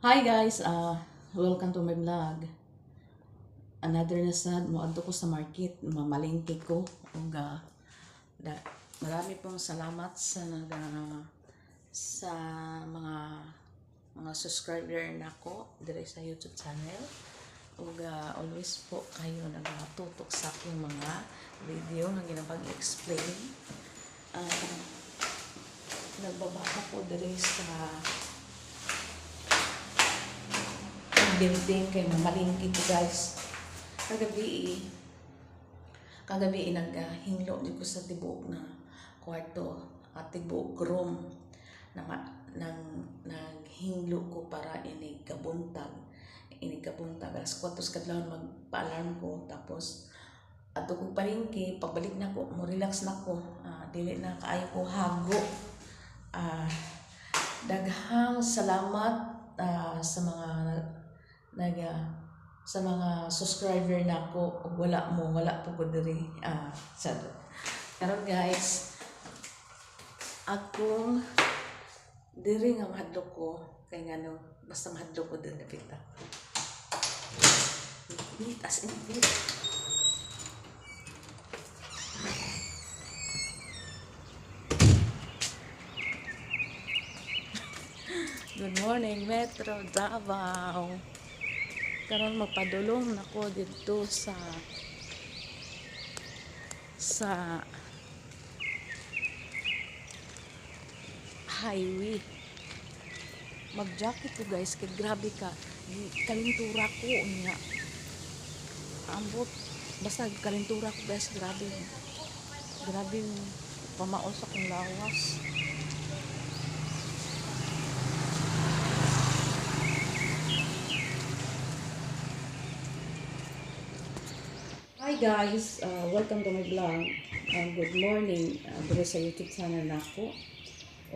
Hi guys, welcome to my vlog. Another na sad mo adto ko sa market, mamalingki ko ug marami pong salamat sa sa mga subscriber nako dire sa YouTube channel. Ug always po kayo nagatutok sa akong mga video nga ginapag-explain. Nagbabasa ko dire sa building kay mamalingki ko guys. Kagabi naghinglo ko sa tibok na kwarto at tibok room na naghinglo ko para inikabuntag alas 4 kadlawon magpa-alarm ko, tapos ato ko palingki, pagbalik na ko mo relax na ko, dili na kaayo ko hago. Daghang salamat sa mga subscriber nako. Wala po ko diri karon guys, akong diri nga mahadlok ko kay ngano basta mahadlok ko diri napita as in bit. Good morning Metro Davao. Karon magpadulong nako dito sa highway. Mag-jacket ko guys kay grabe ka kalintura ko niya. Ambot basta kalintura ko guys, grabe pamaos akong lawas. Hi guys, welcome to my vlog. Good morning dito sa YouTube channel nako.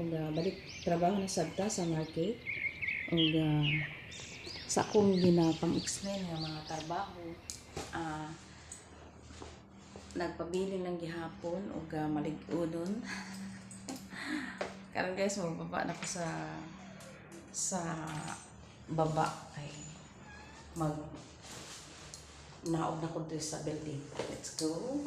Ug balik trabaho na sabta sa market. Ug sa akong ginapang-explain nga mga trabaho, nagpabili ng gihapon ug malig-udon. Karon guys, mababa na ko sa baba ay naog na ko dito sa building. Let's go.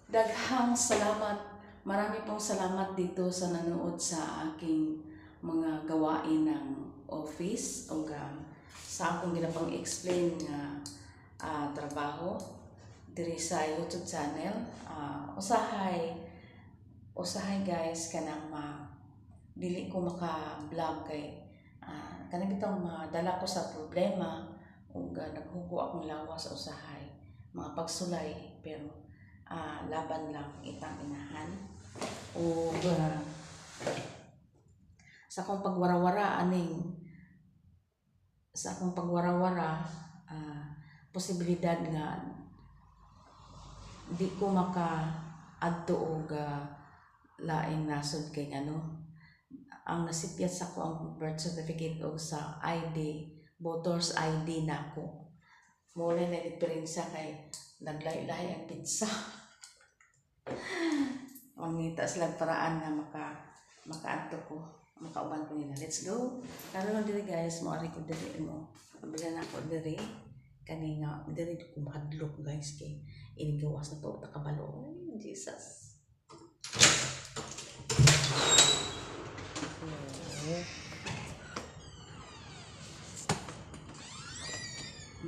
Daghang salamat. Marami pong salamat dito sa nanood sa aking mga gawain ng office o sa akong ginapang-explain nga trabaho diri sa YouTube channel. Usahay guys kanang dili ko maka-vlog kay kanang bitong madala ko sa problema ug naghugo akong lawas sa usahay, mga pagsulay, pero laban lang itang inahan. Ug sa akong pagwarawara posibilidad nga di ko maka-adto og laing nasod kay ang nasipyat sa ko ang birth certificate o sa ID, voters ID nako. Mula na diferensya kay naglahi-lahi ang pizza. Mangita sila paraan nga makaadto ko, makauban ko nila. Let's go. Karon lang diri guys, moari ko diri mo. Bilan ako diri kani nga diri ko mahadlok guys kay inigawas na to takabalo. Ay, Jesus.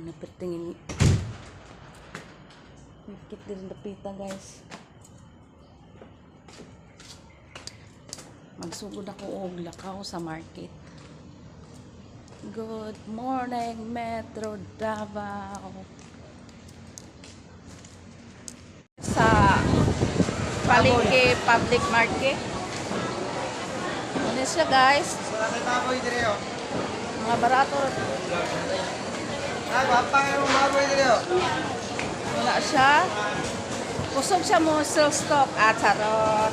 Napertingin mikit din dapita guys. Magsugod ako og lakaw sa market. Good morning Metro Davao. Sa Palengke Public Market. Ano siya guys? Mga barato. Wala siya. Kusog siya mo sell stock at charot.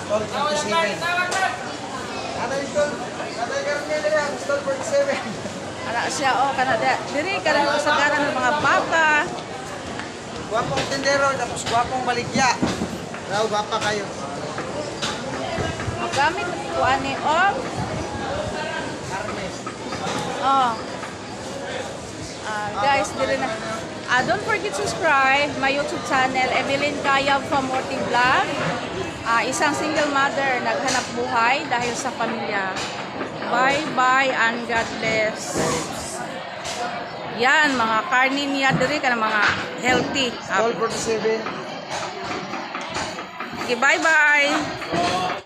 Stall 47. Stall 47. Wala siya kanada. Diri karang kasagaran ng mga bata. Guwapong tindero tapos guwapong baligya. Raw, bapa kayo. Magamit ko ani og oh. Guys, dire na. Don't forget to subscribe my YouTube channel, Evelyn Kayab from Morty Vlog. Isang single mother naghanap buhay dahil sa pamilya. Bye-bye and God bless. Yan, mga karni niya diri ka na mga healthy. Stall 47. Okay, bye-bye.